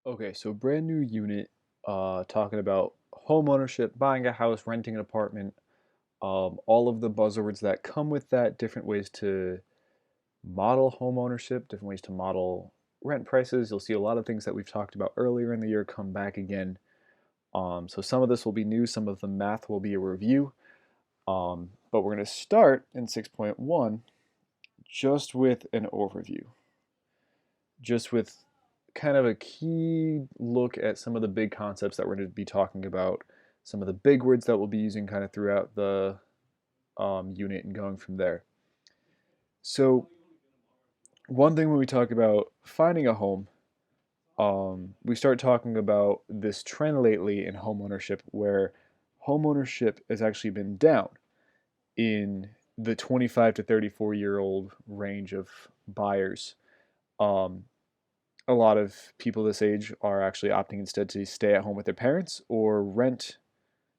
Okay, so brand new unit, talking about home ownership, buying a house, renting an apartment, all of the buzzwords that come with that, different ways to model home ownership, different ways to model rent prices. You'll see a lot of things that we've talked about earlier in the year come back again. So some of this will be new, some of the math will be a review. But we're going to start in 6.1 just with an overview, just with kind of a key look at some of the big concepts that we're going to be talking about, some of the big words that we'll be using kind of throughout the unit and going from there. So one thing when we talk about finding a home, we start talking about this trend lately in home ownership where home ownership has actually been down in the 25 to 34-year-old range of buyers. Um, a lot of people this age are actually opting instead to stay at home with their parents or rent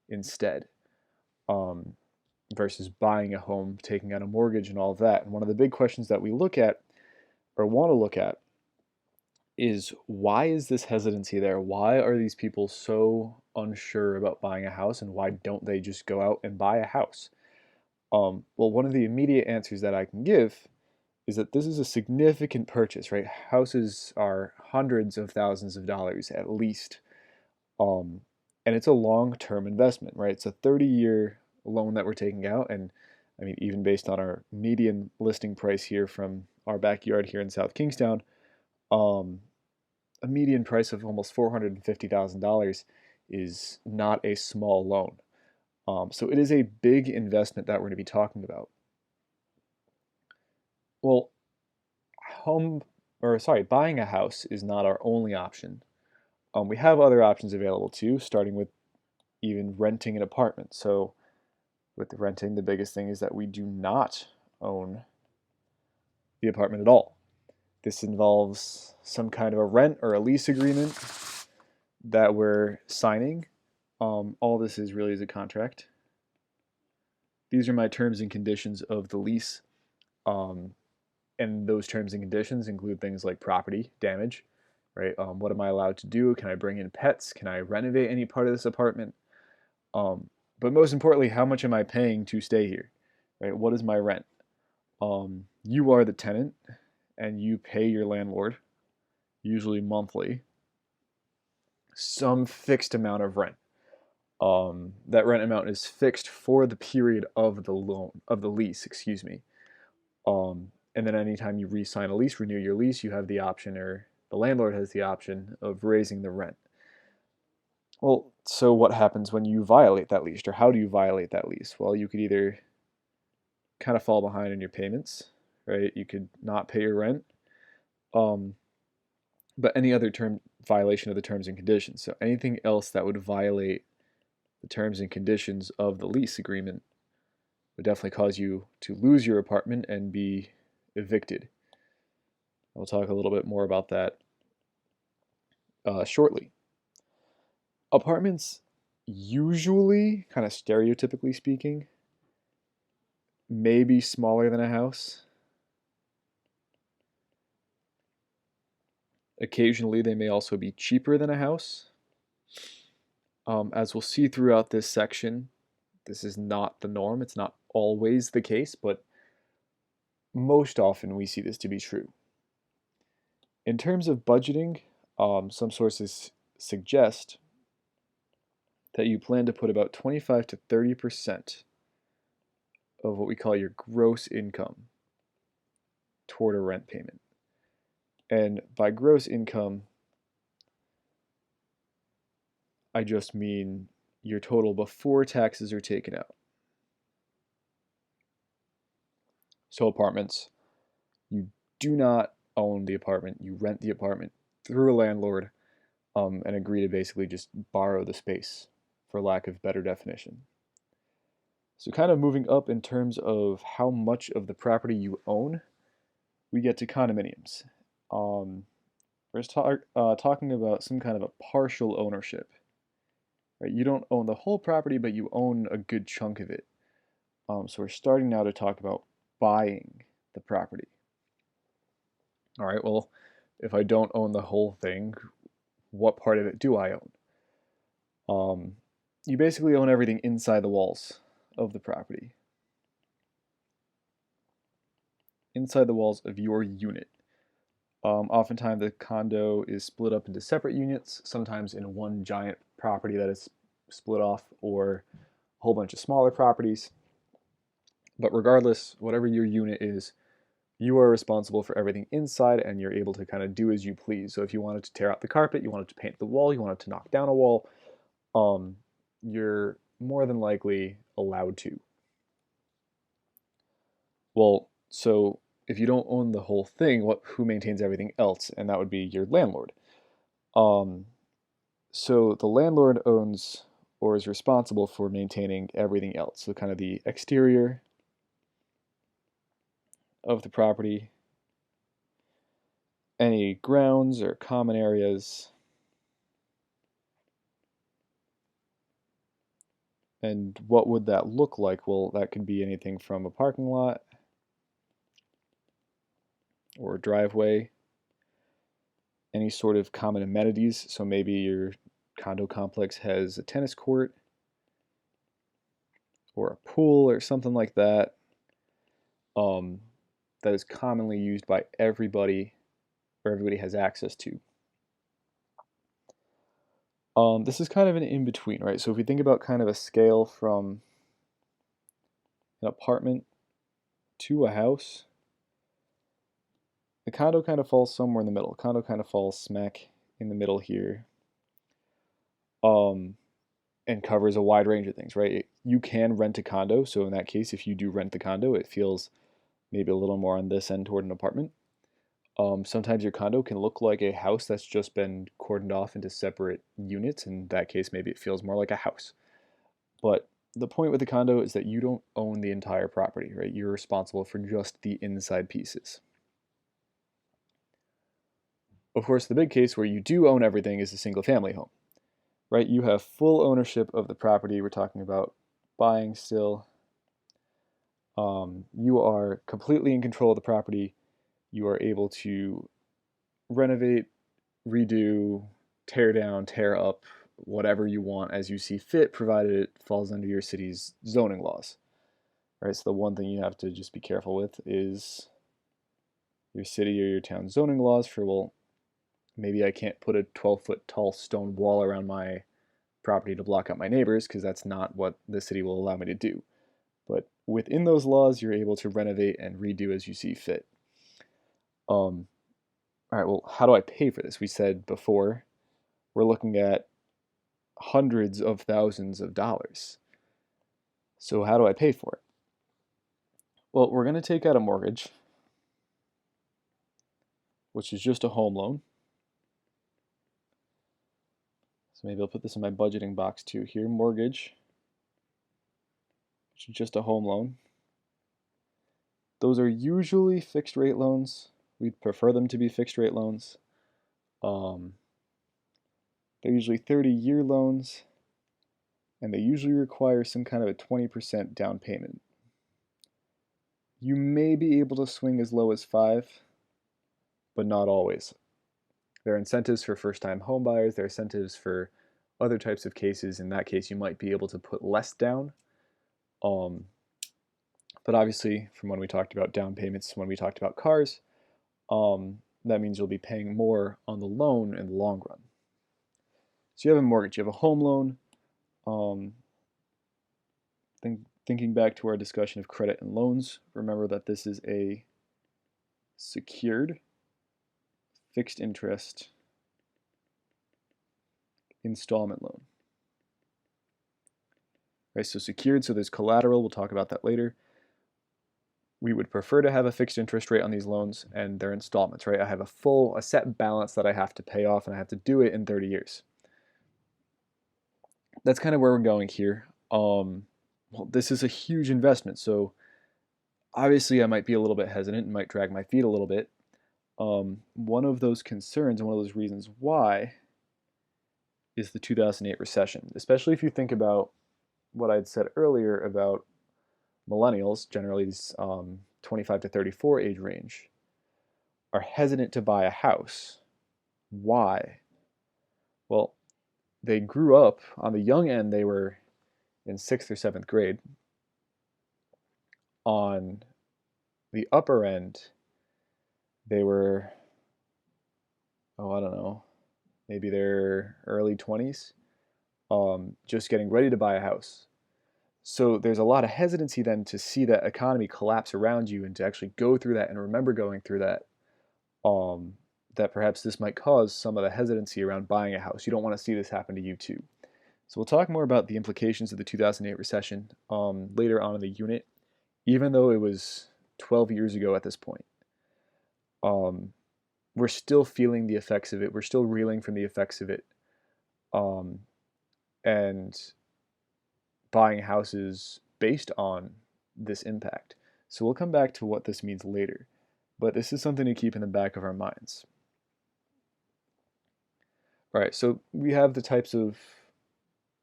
instead, um, versus buying a home, taking out a mortgage, and all of that. And one of the big questions that we look at or want to look at is why is this hesitancy there? Why are these people so unsure about buying a house, and why don't they just go out and buy a house? Well, one of the immediate answers that I can give is that this is a significant purchase, right? Houses are hundreds of thousands of dollars at least. Um, and it's a long-term investment, right? It's a 30-year loan that we're taking out. And I mean, even based on our median listing price here from our backyard here in South Kingstown, um, a median price of almost $450,000 is not a small loan. So it is a big investment that we're going to be talking about. Well, buying a house is not our only option. We have other options available too, starting with even renting an apartment. So with the renting, the biggest thing is that we do not own the apartment at all. This involves some kind of a rent or a lease agreement that we're signing. All this is really is a contract. These are my terms and conditions of the lease. Um, and those terms and conditions include things like property damage, right? What am I allowed to do? Can I bring in pets? Can I renovate any part of this apartment? But most importantly, how much am I paying to stay here, right? What is my rent? You are the tenant, and you pay your landlord, usually monthly, some fixed amount of rent. That rent amount is fixed for the period of the lease, excuse me. And then anytime you re-sign a lease, renew your lease, you have the option, or the landlord has the option of raising the rent. Well, so what happens when you violate that lease, or how do you violate that lease? Well, you could either kind of fall behind in your payments, right? You could not pay your rent, um, but any other term violation of the terms and conditions. So anything else that would violate the terms and conditions of the lease agreement would definitely cause you to lose your apartment and be evicted. I'll talk a little bit more about that shortly. Apartments, usually, kind of stereotypically speaking, may be smaller than a house. Occasionally, they may also be cheaper than a house. As we'll see throughout this section, this is not the norm. It's not always the case, but most often we see this to be true. In terms of budgeting, some sources suggest that you plan to put about 25 to 30% of what we call your gross income toward a rent payment. And by gross income, I just mean your total before taxes are taken out. So apartments, you do not own the apartment, you rent the apartment through a landlord, and agree to basically just borrow the space, for lack of better definition. So kind of moving up in terms of how much of the property you own, we get to condominiums. We're talking about some kind of a partial ownership. Right? You don't own the whole property, but you own a good chunk of it. So we're starting now to talk about buying the property. All right, well, if I don't own the whole thing, what part of it do I own? You basically own everything inside the walls of the property, inside the walls of your unit. Oftentimes the condo is split up into separate units, sometimes in one giant property that is split off, or a whole bunch of smaller properties. But regardless, whatever your unit is, you are responsible for everything inside, and you're able to kind of do as you please. So if you wanted to tear out the carpet, you wanted to paint the wall, you wanted to knock down a wall, you're more than likely allowed to. Well, so if you don't own the whole thing, who maintains everything else? And that would be your landlord. So the landlord owns or is responsible for maintaining everything else. So kind of the exterior of the property, any grounds or common areas, and what would that look like? Well, that could be anything from a parking lot or a driveway, any sort of common amenities. So maybe your condo complex has a tennis court or a pool or something like that, that is commonly used by everybody, or everybody has access to. This is kind of an in-between, right? So if we think about kind of a scale from an apartment to a house, the condo kind of falls somewhere in the middle. Condo kind of falls smack in the middle here, and covers a wide range of things, right? You can rent a condo, so in that case, if you do rent the condo, it feels maybe a little more on this end toward an apartment. Sometimes your condo can look like a house that's just been cordoned off into separate units. In that case, maybe it feels more like a house. But the point with the condo is that you don't own the entire property, right? You're responsible for just the inside pieces. Of course, the big case where you do own everything is a single family home, right? You have full ownership of the property. We're talking about buying still. You are completely in control of the property. You are able to renovate, redo, tear down, tear up, whatever you want as you see fit, provided it falls under your city's zoning laws. Right? So the one thing you have to just be careful with is your city or your town zoning laws for, well, maybe I can't put a 12-foot tall stone wall around my property to block out my neighbors, because that's not what the city will allow me to do. But within those laws, you're able to renovate and redo as you see fit. All right, well, how do I pay for this? We said before, we're looking at hundreds of thousands of dollars. So how do I pay for it? Well, we're going to take out a mortgage, which is just a home loan. So maybe I'll put this in my budgeting box too here. Mortgage, which is just a home loan. Those are usually fixed rate loans. We'd prefer them to be fixed rate loans. They're usually 30-year loans, and they usually require some kind of a 20% down payment. You may be able to swing as low as 5, but not always. There are incentives for first-time home buyers. There are incentives for other types of cases. In that case, you might be able to put less down. But obviously, from when we talked about down payments, when we talked about cars, that means you'll be paying more on the loan in the long run. So you have a mortgage, you have a home loan. Thinking back to our discussion of credit and loans, remember that this is a secured, fixed interest installment loan. Right, so secured, so there's collateral, we'll talk about that later. We would prefer to have a fixed interest rate on these loans, and they're installments, right? I have a set balance that I have to pay off, and I have to do it in 30 years. That's kind of where we're going here. Well, this is a huge investment, so obviously I might be a little bit hesitant and might drag my feet a little bit. One of those concerns and one of those reasons why is the 2008 recession, especially if you think about what I'd said earlier about millennials, generally these 25 to 34 age range, are hesitant to buy a house. Why? Well, they grew up on the young end, they were in 6th or 7th grade. On the upper end, they were, oh, I don't know, maybe their early 20s, just getting ready to buy a house. So there's a lot of hesitancy then to see that economy collapse around you and to actually go through that and remember going through that. Um, that perhaps this might cause some of the hesitancy around buying a house. You don't want to see this happen to you too. So we'll talk more about the implications of the 2008 recession later on in the unit, even though it was 12 years ago at this point. Um, we're still feeling the effects of it. We're still reeling from the effects of it. Um, and buying houses based on this impact. So we'll come back to what this means later, but this is something to keep in the back of our minds. All right, so we have the types of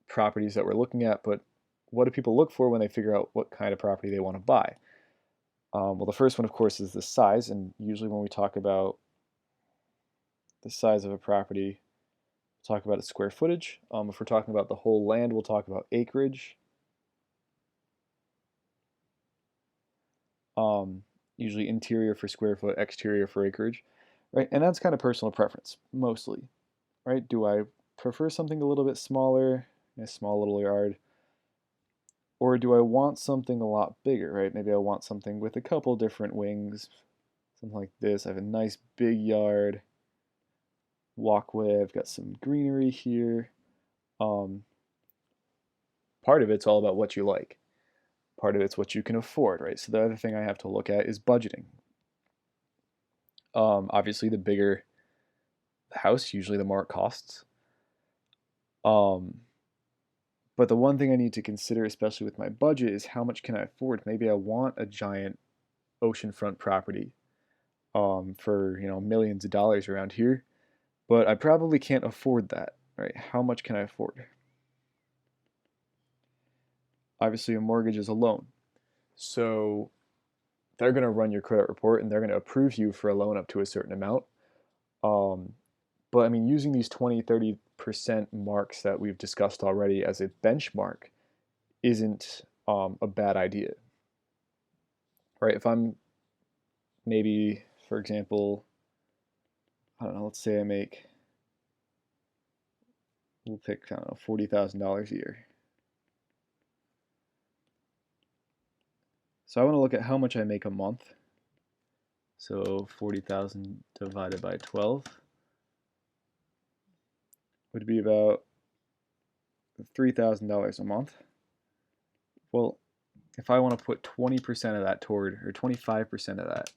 properties that we're looking at, but what do people look for when they figure out what kind of property they want to buy? Well, the first one, of course, is the size, and usually when we talk about the size of a property, we'll talk about its square footage. If we're talking about the whole land, we'll talk about acreage. Usually interior for square foot, exterior for acreage, right? And that's kind of personal preference, mostly, right? Do I prefer something a little bit smaller, a small little yard, or do I want something a lot bigger, right? Maybe I want something with a couple different wings, something like this. I have a nice big yard, walkway, I've got some greenery here. Um, Part of it's all about what you like. Part of it's what you can afford, right? So the other thing I have to look at is budgeting. Obviously, the bigger the house, usually the more it costs. Um, but the one thing I need to consider, especially with my budget, is how much can I afford? Maybe I want a giant oceanfront property for millions of dollars around here, but I probably can't afford that, right? How much can I afford? Obviously, a mortgage is a loan, so they're going to run your credit report and they're going to approve you for a loan up to a certain amount. Um, but I mean, using these 20, 30% marks that we've discussed already as a benchmark isn't a bad idea, right? If I'm maybe, for example, I don't know, let's say I make, we'll pick, I don't know, $40,000 a year. So I want to look at how much I make a month. So 40,000 divided by 12 would be about $3,000 a month. Well, if I want to put 20% of that toward, or 25% of that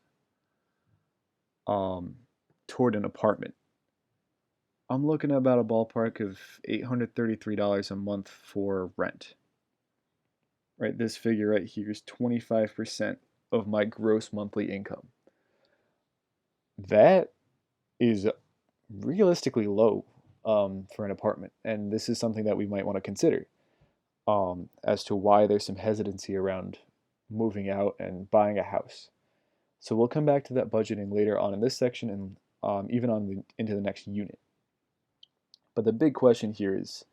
toward an apartment, I'm looking at about a ballpark of $833 a month for rent. Right, this figure right here is 25% of my gross monthly income. That is realistically low for an apartment, and this is something that we might want to consider as to why there's some hesitancy around moving out and buying a house. So we'll come back to that budgeting later on in this section and even into the next unit. But the big question here is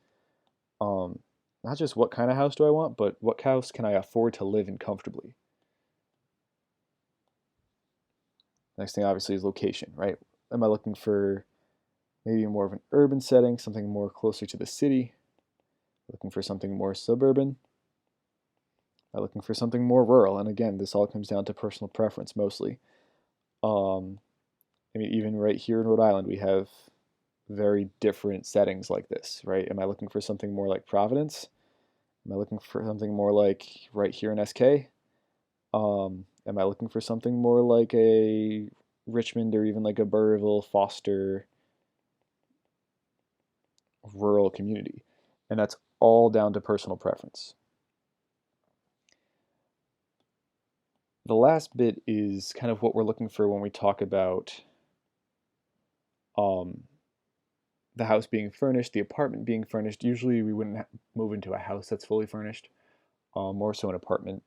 um, not just what kind of house do I want, but what house can I afford to live in comfortably? Next thing obviously is location, right? Am I looking for maybe more of an urban setting, something more closer to the city? Looking for something more suburban? Am I looking for something more rural? And again, this all comes down to personal preference mostly. Um, I mean, even right here in Rhode Island, we have very different settings like this, right? Am I looking for something more like Providence? Am I looking for something more like right here in SK? Am I looking for something more like a Richmond or even like a Burrillville, Foster rural community? And that's all down to personal preference. The last bit is kind of what we're looking for when we talk about um, the house being furnished, the apartment being furnished. Usually we wouldn't move into a house that's fully furnished, more so an apartment.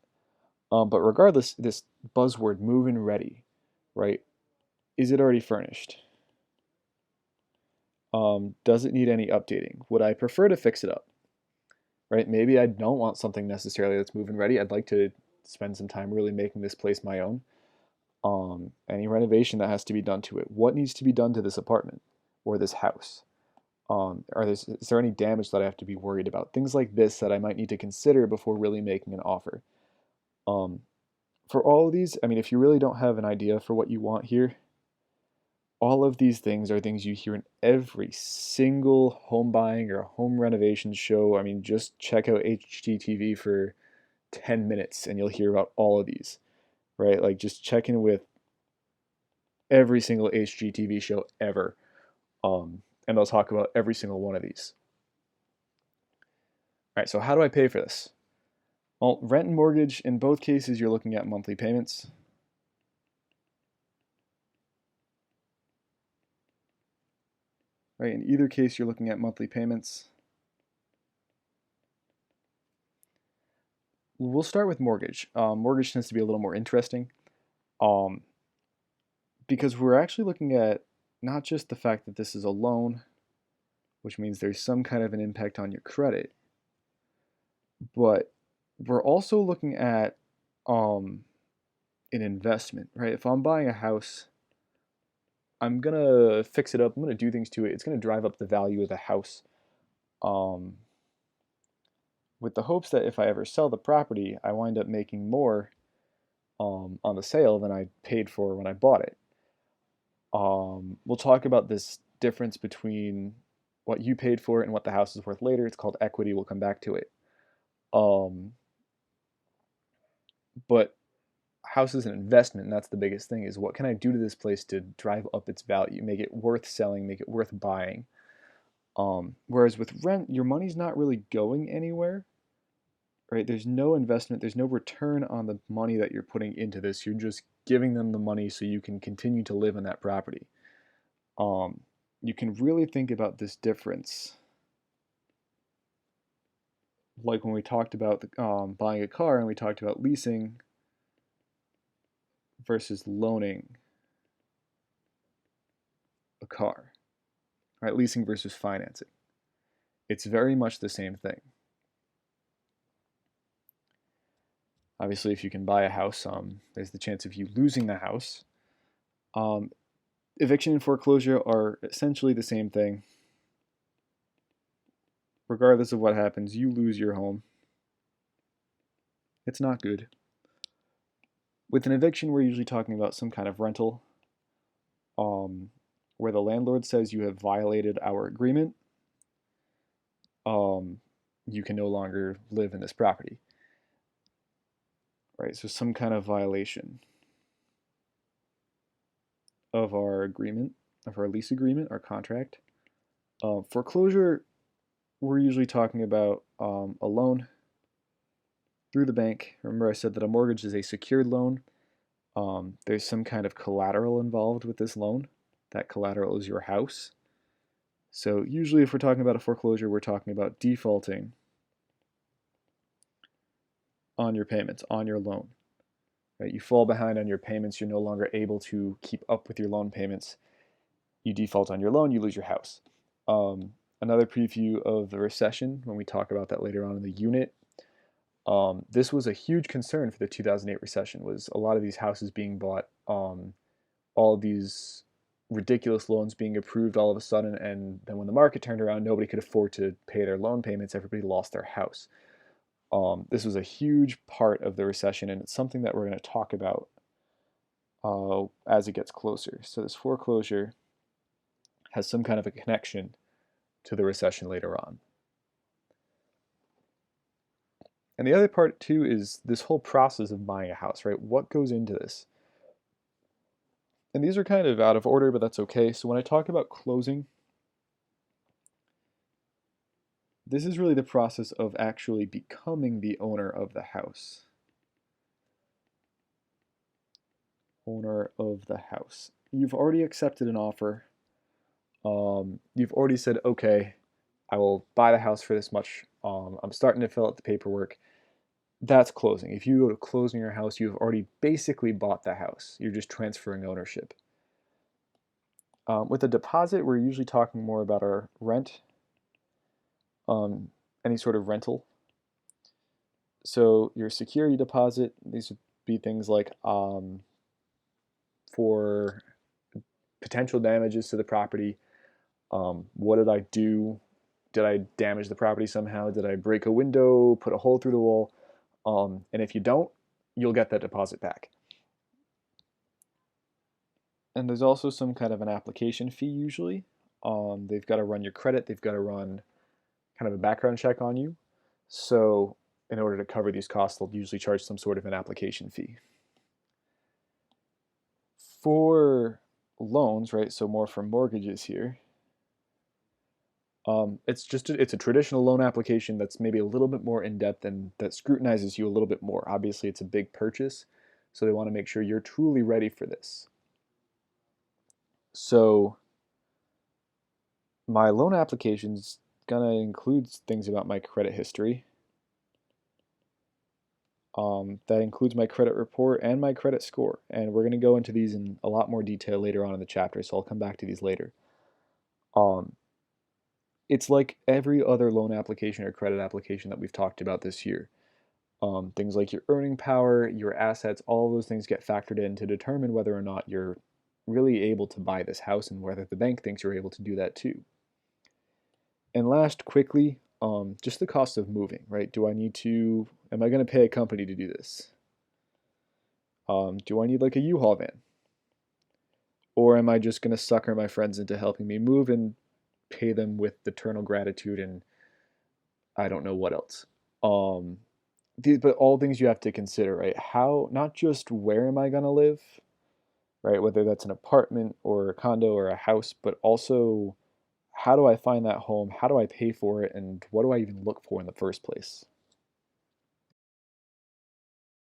But regardless, this buzzword, move-in ready, right? Is it already furnished? Does it need any updating? Would I prefer to fix it up? Right? Maybe I don't want something necessarily that's move-in ready. I'd like to spend some time really making this place my own. Any renovation that has to be done to it. What needs to be done to this apartment or this house? Is there any damage that I have to be worried about? Things like this that I might need to consider before really making an offer. Um, for all of these, I mean, if you really don't have an idea for what you want here, all of these things are things you hear in every single home buying or home renovation show. I mean, just check out HGTV for 10 minutes and you'll hear about all of these, right? Like just check in with every single HGTV show ever. And they'll talk about every single one of these. All right, so how do I pay for this? Well, rent and mortgage, in both cases, you're looking at monthly payments. Right, in either case, you're looking at monthly payments. We'll start with mortgage. Mortgage tends to be a little more interesting um, because we're actually looking at not just the fact that this is a loan, which means there's some kind of an impact on your credit, but we're also looking at an investment, right? If I'm buying a house, I'm gonna fix it up. I'm gonna do things to it. It's gonna drive up the value of the house, um, with the hopes that if I ever sell the property, I wind up making more on the sale than I paid for when I bought it. We'll talk about this difference between what you paid for it and what the house is worth later. It's called equity. We'll come back to it. Um, but house is an investment, and that's the biggest thing, is what can I do to this place to drive up its value, make it worth selling, make it worth buying. Whereas with rent, your money's not really going anywhere, right? There's no investment, there's no return on the money that you're putting into this. You're just giving them the money so you can continue to live in that property. Um, you can really think about this difference like when we talked about buying a car and we talked about leasing versus loaning a car, right? Leasing versus financing. It's very much the same thing. Obviously, if you can buy a house, there's the chance of you losing the house. Um, Eviction and foreclosure are essentially the same thing. Regardless of what happens, you lose your home. It's not good. With an eviction, we're usually talking about some kind of rental, um, where the landlord says you have violated our agreement. Um, you can no longer live in this property. Right, so some kind of violation of our agreement, of our lease agreement, our contract. Foreclosure, we're usually talking about a loan through the bank. Remember I said that a mortgage is a secured loan. There's some kind of collateral involved with this loan. That collateral is your house. So usually if we're talking about a foreclosure, we're talking about defaulting on your payments, on your loan. Right? You fall behind on your payments, you're no longer able to keep up with your loan payments. You default on your loan, you lose your house. Another preview of the recession, when we talk about that later on in the unit, this was a huge concern for the 2008 recession, was a lot of these houses being bought, all of these ridiculous loans being approved all of a sudden, and then when the market turned around, nobody could afford to pay their loan payments, everybody lost their house. This was a huge part of the recession, and it's something that we're going to talk about as it gets closer. So this foreclosure has some kind of a connection to the recession later on. And the other part too is this whole process of buying a house, right? What goes into this? And these are kind of out of order, but that's okay. So when I talk about closing, this is really the process of actually becoming the owner of the house. Owner of the house. You've already accepted an offer. You've already said, okay, I will buy the house for this much. I'm starting to fill out the paperwork. That's closing. If you go to closing your house, you've already basically bought the house. You're just transferring ownership. With a deposit, we're usually talking more about our rent, um, any sort of rental. So your security deposit, these would be things like for potential damages to the property. What did I do? Did I damage the property somehow? Did I break a window, put a hole through the wall? And if you don't, you'll get that deposit back. And there's also some kind of an application fee usually. They've got to run your credit, they've got to run kind of a background check on you. So, in order to cover these costs, they'll usually charge some sort of an application fee. For loans, right, so more for mortgages here, it's a traditional loan application that's maybe a little bit more in depth and that scrutinizes you a little bit more. Obviously, it's a big purchase, so they want to make sure you're truly ready for this. So my loan application's gonna include things about my credit history. That includes my credit report and my credit score, and we're gonna go into these in a lot more detail later on in the chapter, so I'll come back to these later. Um, it's like every other loan application or credit application that we've talked about this year. Things like your earning power, your assets, all of those things get factored in to determine whether or not you're really able to buy this house and whether the bank thinks you're able to do that too. And last, quickly, just the cost of moving, right? Am I going to pay a company to do this? Do I need like a U-Haul van? Or am I just going to sucker my friends into helping me move and pay them with eternal gratitude and I don't know what else? Um, but all things you have to consider, right? How, not just where am I going to live, right? Whether that's an apartment or a condo or a house, but also how do I find that home? How do I pay for it? And what do I even look for in the first place?